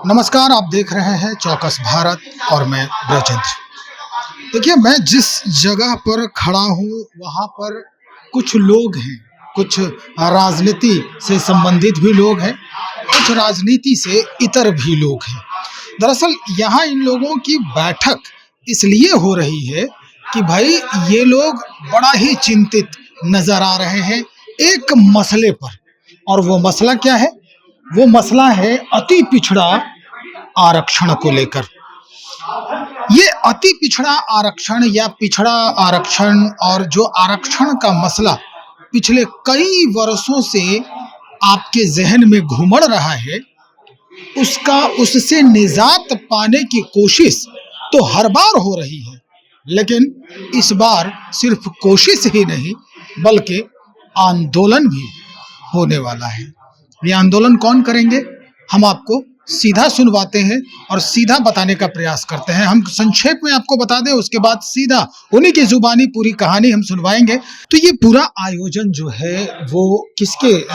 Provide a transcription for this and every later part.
नमस्कार, आप देख रहे हैं चौकस भारत और मैं ब्रजेंद्र। देखिए, मैं जिस जगह पर खड़ा हूँ वहाँ पर कुछ लोग हैं, कुछ राजनीति से संबंधित भी लोग हैं, कुछ राजनीति से इतर भी लोग हैं। दरअसल यहाँ इन लोगों की बैठक इसलिए हो रही है कि भाई ये लोग बड़ा ही चिंतित नजर आ रहे हैं एक मसले पर। और वो मसला क्या है? वो मसला है अति पिछड़ा आरक्षण को लेकर। ये अति पिछड़ा आरक्षण या पिछड़ा आरक्षण और जो आरक्षण का मसला पिछले कई वर्षों से आपके जहन में घूमड़ रहा है, उससे निजात पाने की कोशिश तो हर बार हो रही है, लेकिन इस बार सिर्फ कोशिश ही नहीं बल्कि आंदोलन भी होने वाला है। ये आंदोलन कौन करेंगे, हम आपको सीधा सुनवाते हैं और सीधा बताने का प्रयास करते हैं। हम संक्षेप में आपको बता दें, उसके बाद सीधा उन्हीं की जुबानी पूरी कहानी हम सुनवाएंगे। तो ये पूरा आयोजन जो है वो किसके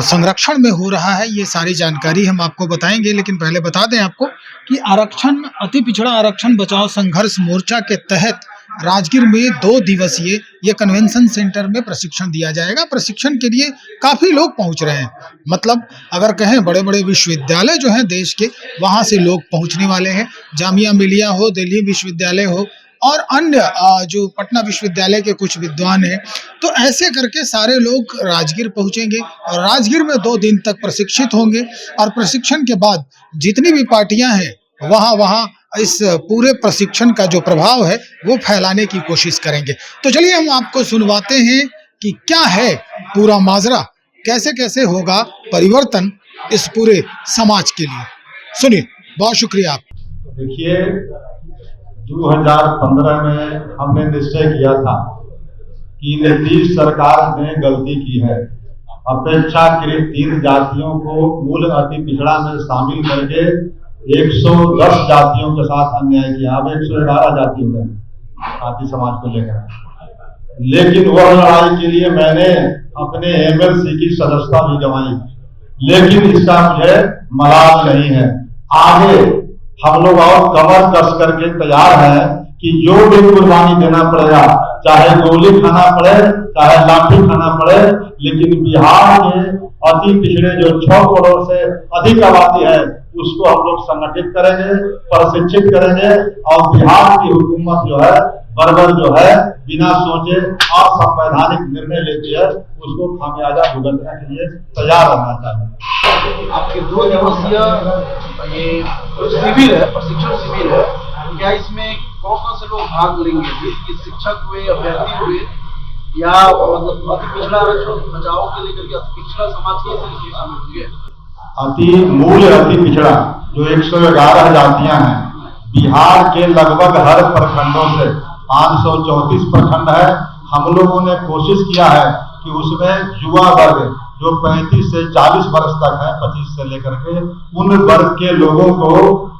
संरक्षण में हो रहा है, ये सारी जानकारी हम आपको बताएंगे। लेकिन पहले बता दें आपको कि आरक्षण, अति पिछड़ा आरक्षण बचाओ संघर्ष मोर्चा के तहत राजगीर में 2 दिवसीय ये कन्वेंशन सेंटर में प्रशिक्षण दिया जाएगा। प्रशिक्षण के लिए काफी लोग पहुंच रहे हैं, मतलब अगर कहें बड़े बड़े विश्वविद्यालय जो हैं देश के, वहां से लोग पहुंचने वाले हैं। जामिया मिलिया हो, दिल्ली विश्वविद्यालय हो और अन्य जो पटना विश्वविद्यालय के कुछ विद्वान हैं, तो ऐसे करके सारे लोग राजगीर पहुंचेंगे और राजगीर में 2 दिन तक प्रशिक्षित होंगे। और प्रशिक्षण के बाद जितनी भी पार्टियां हैं वहां इस पूरे प्रशिक्षण का जो प्रभाव है वो फैलाने की कोशिश करेंगे। तो चलिए हम आपको सुनवाते हैं कि क्या है पूरा माजरा, कैसे कैसे होगा परिवर्तन इस पूरे समाज के लिए। सुनिए, बहुत शुक्रिया आप। देखिए, 2015 में हमने निश्चय किया था कि नीतीश सरकार ने गलती की है। अपेक्षाकृत 3 जातियों को मूल अति पिछड़ा में शामिल करके 110 जातियों के साथ अन्याय किया। अब 111 जाति हो गए आदि समाज को लेकर। लेकिन वह लड़ाई के लिए मैंने अपने एमएलसी की सदस्यता भी गंवाई, लेकिन इसका मुझे मलाल नहीं है। आगे हम लोग और कमर कस करके तैयार हैं कि जो भी कुर्बानी देना पड़ेगा, चाहे गोली खाना पड़े, चाहे लाठी खाना पड़े, लेकिन बिहार के अति पिछड़े जो 6 करोड़ से अधिक आबादी है उसको हम लोग संगठित करेंगे, प्रशिक्षित करेंगे और बिहार की हुकूमत जो है बर्बर जो है बिना सोचे और संवैधानिक निर्णय लेती है उसको खामियाजा भुगतने के लिए तैयार रहना चाहिए। आपके 2 दिवसीय ये शिविर है, प्रशिक्षण शिविर है, क्या इसमें कौन से लोग भाग लेंगे? शिक्षक हुए, अभ्यर्थी हुए, या मतलब अति पिछड़ा आरक्षण बचाओ के लेकर के अति पिछड़ा समाज के तरीके शामिल होंगे? मूल अति पिछड़ा जो 111 जातियां हैं, बिहार के लगभग हर प्रखंडों से 534 प्रखंड है। हम लोगों ने कोशिश किया है कि उसमें युवा वर्ग जो 35 से 40 वर्ष तक है, 25 से लेकर के, उन वर्ग के लोगों को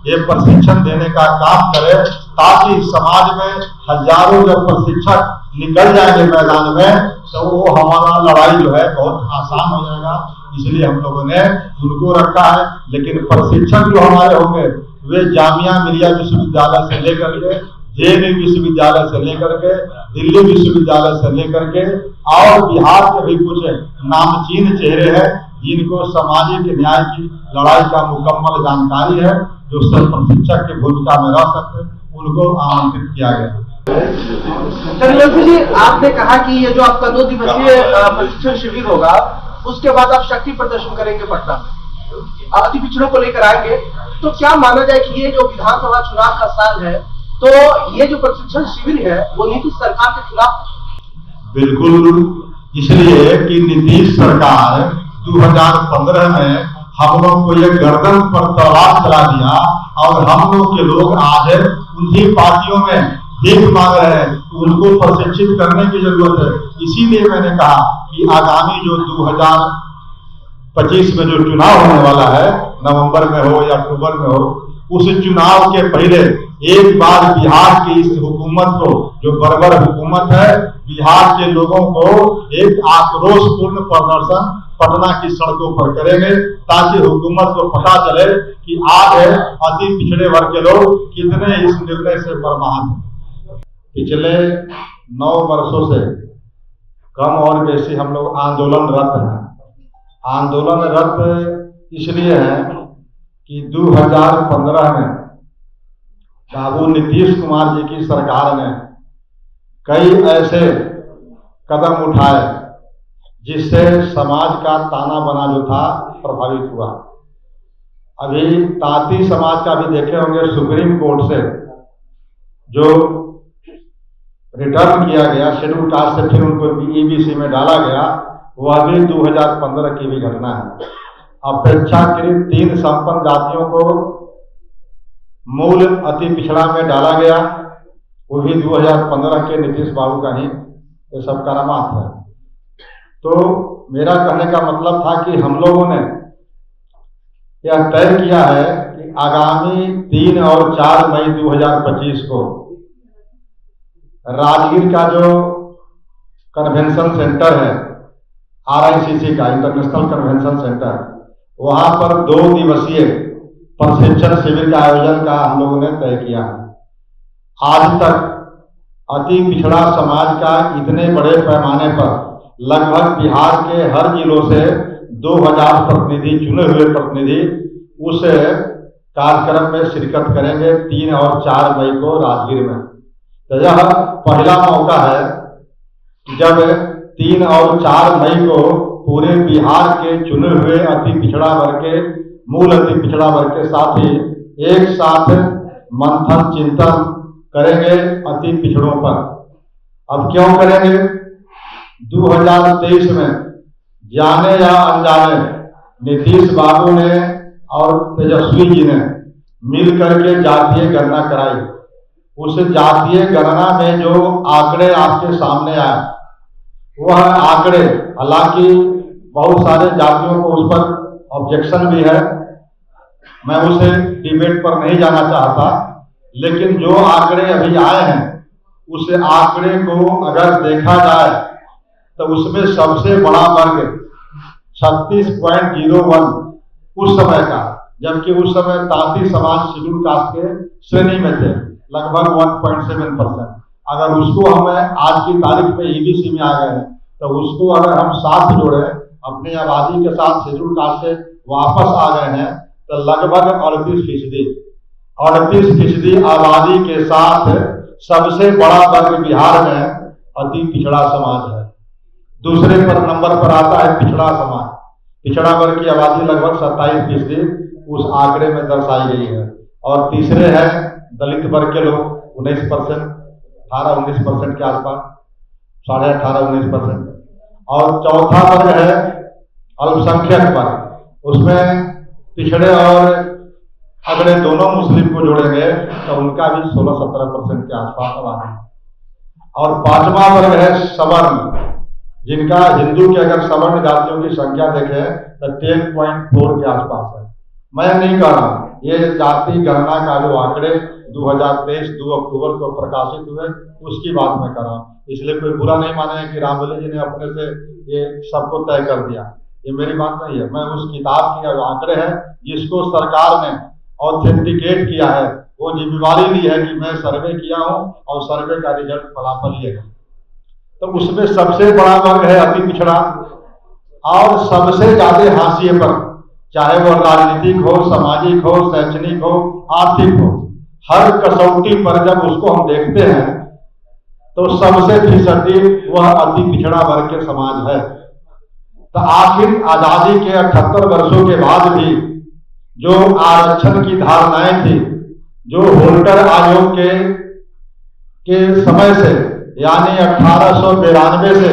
ये प्रशिक्षण देने का काम करे, ताकि समाज में हजारों जब प्रशिक्षक निकल जाएंगे मैदान में तो वो हमारा लड़ाई जो है बहुत आसान हो जाएगा। इसलिए हम लोगों ने उनको रखा है। लेकिन प्रशिक्षक जो हमारे होंगे वे जामिया मिलिया विश्वविद्यालय से लेकर के, जेएनयू विश्वविद्यालय से लेकर के, दिल्ली विश्वविद्यालय से लेकर के और बिहार के भी कुछ नामचीन चेहरे हैं जिनको सामाजिक न्याय की लड़ाई का मुकम्मल जानकारी है, जो सब प्रशिक्षक की भूमिका में रह सकते, उनको आमंत्रित किया गया। चंद्रवंशी जी, आपने कहा कि ये जो आपका 2 दिवसीय प्रशिक्षण शिविर होगा उसके बाद आप शक्ति प्रदर्शन करेंगे पटना में, अति पिछड़ों को लेकर आएंगे, तो क्या माना जाए कि ये जो विधानसभा चुनाव का साल है तो ये जो प्रशिक्षण शिविर है वो नीतीश सरकार के खिलाफ? बिल्कुल, इसलिए कि नीतीश सरकार 2015 में हम लोग को ये गर्दन पर तलवार चला दिया और हम लोग के लोग आज उन्हीं पार्टियों में भीख मांग रहे हैं, तो उनको प्रशिक्षित करने की जरूरत है। इसीलिए मैंने कहा कि आगामी जो 2025 में जो चुनाव होने वाला है, नवंबर में हो या अक्टूबर में हो, उस चुनाव के पहले एक बार बिहार की इस हुकूमत को, जो बर्बर हुकूमत है, बिहार के लोगों को एक आक्रोशपूर्ण प्रदर्शन पटना की सड़कों पर करेंगे, ताकि हुकूमत को पता चले कि आज अति पिछड़े वर्ग के लोग कितने इस निर्णय से बर्बाद हैं। पिछले 9 वर्षों से कम और बेसी हम लोग आंदोलनरत हैं। आंदोलनरत इसलिए हैं कि 2015 में बाबू नीतीश कुमार जी की सरकार ने कई ऐसे कदम उठाए जिससे समाज का ताना बाना जो था प्रभावित हुआ। अभी तांती समाज का भी देखे होंगे, सुप्रीम कोर्ट से जो रिटर्न किया गया शेड्यूल कास्ट से, फिर उनको ईबीसी में डाला गया, वह भी 2015 की भी घटना है। अपेक्षाकृत 3 संपन्न जातियों को मूल अति पिछड़ा में डाला गया, वो भी 2015 के नीतीश बाबू का ही ये सब करामात है। तो मेरा कहने का मतलब था कि हम लोगों ने यह तय किया है कि आगामी 3 और 4 मई 2025 को राजगीर का जो कन्वेंशन सेंटर है RICC का, इंटरनेशनल कन्वेंशन सेंटर, वहां पर 2 दिवसीय प्रशिक्षण शिविर का आयोजन का हम लोगों ने तय किया है। आज तक अति पिछड़ा समाज का इतने बड़े पैमाने पर लगभग बिहार के हर जिलों से 2000 प्रतिनिधि, चुने हुए प्रतिनिधि उस कार्यक्रम में शिरकत करेंगे 3 और 4 मई को राजगीर में। तो यह पहला मौका है जब 3 और 4 मई को पूरे बिहार के चुने हुए अति पिछड़ा वर्ग के, मूल अति पिछड़ा वर्ग के साथी एक साथ मंथन चिंतन करेंगे अति पिछड़ों पर। अब क्यों करेंगे? 2023 में जाने या अनजाने नीतीश बाबू ने और तेजस्वी जी ने मिल करके जातीय गणना कराई। उस जातीय गणना में जो आंकड़े आपके सामने आए, वह आंकड़े, हालांकि बहुत सारे जातियों को उस पर ऑब्जेक्शन भी है, मैं उसे डिबेट पर नहीं जाना चाहता, लेकिन जो आंकड़े अभी आए हैं उस आंकड़े को अगर देखा जाए तो उसमें सबसे बड़ा वर्ग 36.01 उस समय का, जबकि उस समय तांती समाज शेड्यूल कास्ट के श्रेणी में थे, लगभग 1.7%। अगर उसको हम आज की तारीख में ईबीसी में आ गए हैं तो उसको अगर हम साथ जोड़े, अपनी आबादी के साथ शेड्यूल कास्ट से वापस आ गए हैं, तो लगभग 38% आबादी के साथ सबसे बड़ा वर्ग बिहार में अति पिछड़ा समाज है। दूसरे पर नंबर पर आता है पिछड़ा समाज। पिछड़ा वर्ग की आबादी लगभग 27% उस आंकड़े में दर्शाई गई है। और तीसरे है दलित वर्ग के लोग 19%, 18-19% के आसपास, 18.5-19%। और चौथा वर्ग है अल्पसंख्यक वर्ग, उसमें पिछड़े और अगड़े दोनों मुस्लिम को जोड़ेंगे तो उनका भी 16-17% के आसपास आबादी। और 5वां वर्ग है सवर्ण, जिनका हिंदू के अगर सवर्ण जातियों की संख्या देखें तो 10.4 के आसपास है। मैं नहीं कह रहा हूं, ये जाति गणना का जो आंकड़े 2023 2 अक्टूबर को प्रकाशित हुए उसकी बात मैं कर रहा हूँ। इसलिए कोई बुरा नहीं माने कि रामबली जी ने अपने से ये सबको तय कर दिया, ये मेरी बात नहीं है। मैं उस किताब की आंकड़े हैं जिसको सरकार ने ऑथेंटिकेट किया है, वो जिम्मेवारी ली है कि मैं सर्वे किया हूं और सर्वे का रिजल्ट फलाफल ये है। तो उसमें सबसे बड़ा वर्ग है अति पिछड़ा, और सबसे ज्यादा हाशिए पर, चाहे वो राजनीतिक हो, सामाजिक हो, शैक्षणिक हो, आर्थिक हो, हर कसौटी पर जब उसको हम देखते हैं तो सबसे फिसड्डी वह अति पिछड़ा वर्ग के समाज है। तो आखिर आजादी के 78 वर्षों के बाद भी जो आरक्षण की धारणाएं थी, जो होल्टर आयोग के समय से, यानी 1892 से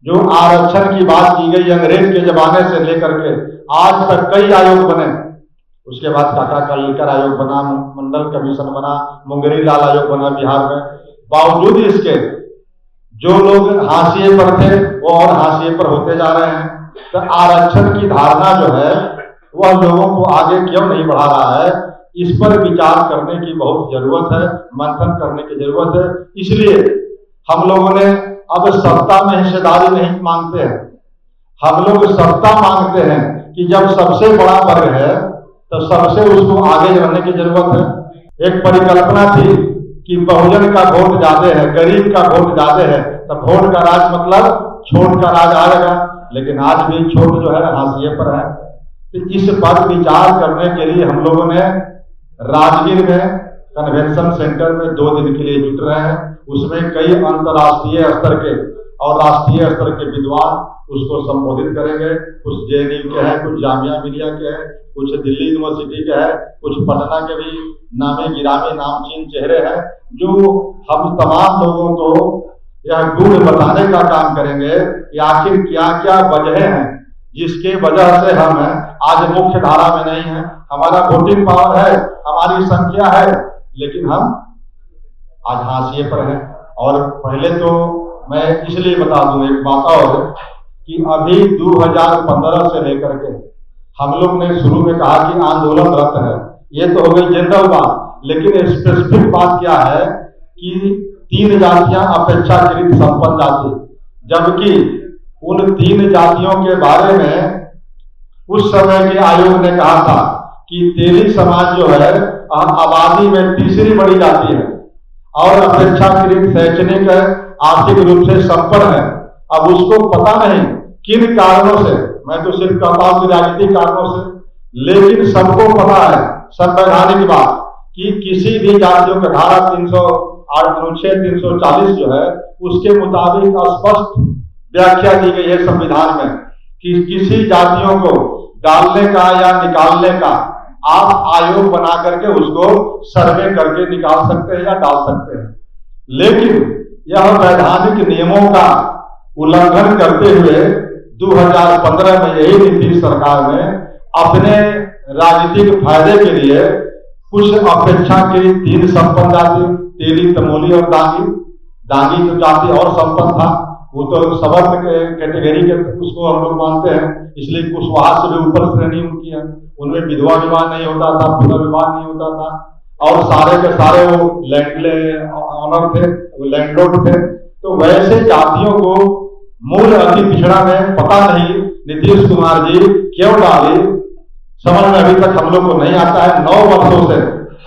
जो आरक्षण की बात की गई अंग्रेज के जमाने से लेकर के आज तक कई आयोग बने। उसके बाद काका कालेलकर आयोग बना, मंडल कमीशन बना, मुंगेरी लाल आयोग बना बिहार में। बावजूद इसके जो लोग हाशिए पर थे वो और हाशिए पर होते जा रहे हैं। तो आरक्षण की धारणा जो है वह लोगों को आगे क्यों नहीं बढ़ा रहा है, इस पर विचार करने की बहुत जरूरत है, मंथन करने की जरूरत है। इसलिए हम लोगों ने अब सत्ता में हिस्सेदारी नहीं मांगते हैं, हम लोग सत्ता मांगते हैं कि जब सबसे बड़ा वर्ग है तो सबसे उसको आगे रहने की जरूरत है। एक परिकल्पना थी कि बहुजन का वोट ज्यादा है, गरीब का वोट ज्यादा है, तो वोट का राज मतलब छोट का राज आएगा, लेकिन आज भी छोट जो है हाशिए पर है। तो इस पर विचार करने के लिए हम लोगों ने राजगीर में कन्वेंशन सेंटर में 2 दिन के लिए जुट रहे हैं। उसमें कई अंतर्राष्ट्रीय स्तर के और राष्ट्रीय स्तर के विद्वान उसको संबोधित करेंगे। कुछ जेएनयू के हैं, कुछ जामिया मिलिया के हैं, कुछ दिल्ली यूनिवर्सिटी के हैं, कुछ पटना के भी नामी गिरामी नामचीन चेहरे हैं, जो हम तमाम लोगों को यह गुण बताने का काम करेंगे कि आखिर क्या क्या वजह हैं जिसके वजह से हम आज मुख्य धारा में नहीं है। हमारा वोटिंग पावर है, हमारी संख्या है, लेकिन हम आज हाशिए पर हैं। और पहले तो मैं इसलिए बता दूं एक बात और, कि अभी 2015 से लेकर के हम लोग ने शुरू में कहा कि आंदोलनरत है, ये तो हो गई जनरल बात, लेकिन स्पेसिफिक बात क्या है कि 3 जातियां अपेक्षाकृत संपन्न जाति, जबकि उन 3 जातियों के बारे में उस समय के आयोग ने कहा था कि तेली समाज जो है आबादी में तीसरी बड़ी जाति है और अपेक्षाकृत शैक्षणिक आर्थिक रूप से संपन्न है। अब उसको पता नहीं किन कारणों से, मैं तो सिर्फ कहता हूं कि राजनीतिक कारणों से, लेकिन सबको पता है संवैधानिक बात कि किसी भी जातियों का धारा 308 340 जो है उसके मुताबिक स्पष्ट व्याख्या दी गई है संविधान में कि किसी जातियों को डालने का या निकालने का आप आयोग बना करके उसको सर्वे करके निकाल सकते हैं या डाल सकते हैं। लेकिन यह वैधानिक नियमों का उल्लंघन करते हुए 2015 में यही नीतीश सरकार ने अपने राजनीतिक फायदे के लिए कुछ अपेक्षाकृत 3 संपन्न जाति, तेली, तमोली और दांगी तो जाति और संपन्न था, वो तो समर्थ कैटेगरी के उसको हम लोग मानते हैं, इसलिए कुशवाहा से भी ऊपर श्रेणी उनकी है। उनमें विधवा विवाह नहीं होता था, पुनर्विवाह नहीं होता था, और सारे के सारे वो लैंड ऑनर थे, वो लैंडलॉर्ड थे। तो वैसे जातियों को मूल अति पिछड़ा में पता नहीं नीतीश कुमार जी क्यों डाली, समझ में अभी तक हम लोग को नहीं आता है। 9 वर्षों से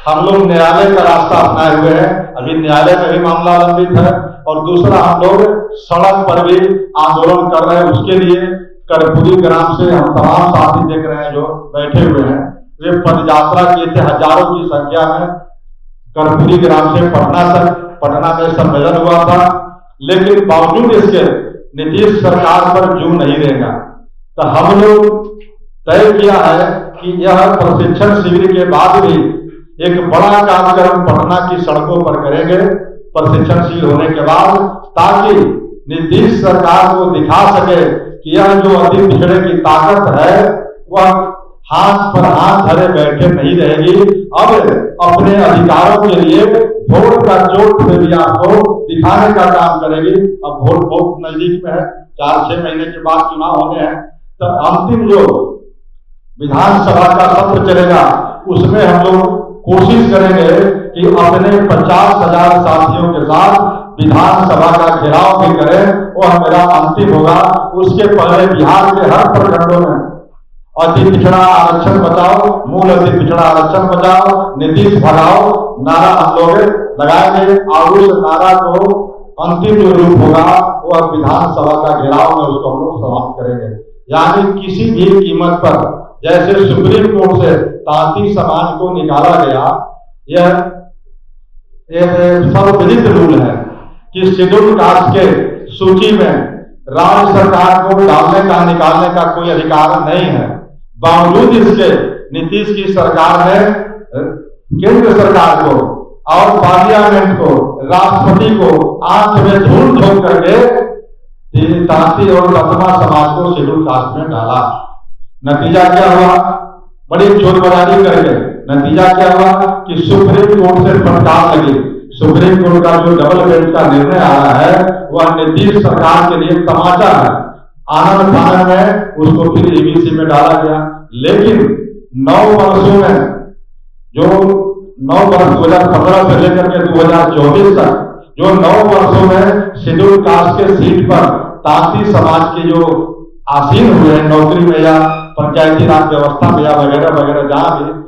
हम लोग न्यायालय का रास्ता अपनाए हुए हैं, अभी न्यायालय में भी मामला लंबित है, और दूसरा हम लोग सड़क पर भी आंदोलन कर रहे हैं। उसके लिए कर्पूरी ग्राम से हम तमाम साथी देख रहे हैं जो बैठे हुए हैं, वे पदयात्रा किए थे हजारों की संख्या में कर्पूरी ग्राम से पटना तक। पटना में सम्मेलन हुआ था, लेकिन बावजूद इसके नीतीश सरकार पर जू नहीं रहेगा। तो हम लोग तय किया है कि यह प्रशिक्षण शिविर के बाद भी एक बड़ा कार्यक्रम पटना की सड़कों पर करेंगे प्रशिक्षण शिविर होने के बाद, ताकि नीतीश सरकार को दिखा सके कि यह जो अति पिछड़े की ताकत है वह हाथ पर हाथ धरे बैठे नहीं रहेगी। अब अपने अधिकारों के लिए वोट का चोट से भी आपको दिखाने का काम करेगी। अब वोट बहुत नजदीक में है, 4-6 महीने के बाद चुनाव होने हैं, तो अंतिम जो विधानसभा का सत्र चलेगा उसमें हम लोग कोशिश करेंगे कि अपने 50,000 साथियों के साथ विधानसभा का घेराव भी करें। वह मेरा अंतिम होगा। उसके पहले बिहार के हर प्रखंडों में अति पिछड़ा आरक्षण बचाओ, मूल अति पिछड़ा आरक्षण बचाओ, नीतीश भगाओ नारा हम लोग लगाएंगे, और उस नारा को अंतिम जो रूप होगा वह विधानसभा का घेराव में उसको हम लोग समाप्त करेंगे। यानी किसी भी कीमत पर, जैसे सुप्रीम कोर्ट से तांती समाज को निकाला गया, यह सर्वविदित रूल है कि शेड्यूल कास्ट के सूची में राज्य सरकार को डालने का निकालने का कोई अधिकार नहीं है। बावजूद इसके नीतीश की सरकार ने केंद्र सरकार को और पार्लियामेंट को, राष्ट्रपति को आंख में धूल झोंक करके तांती और लतमा समाज को शेड्यूल कास्ट में डाला। नतीजा क्या हुआ? बड़ी चोरबजारी करके नतीजा क्या हुआ कि सुप्रीम कोर्ट से फटकार लगी। सुप्रीम कोर्ट का जो डबल बेंच का निर्णय आया है वह नीतीश सरकार के लिए तमाचा है। आनंद फानंद में उसको फिर ईबीसी में डाला गया। लेकिन 9 वर्षों में, जो 9 वर्ष 2015 से लेकर के 2024 तक, जो 9 वर्षों में शेड्यूल कास्ट के सीट पर तांती समाज की जो आसीन हुए हैं नौकरी में या पंचायती राज व्यवस्था में या वगैरह वगैरह जहां भी,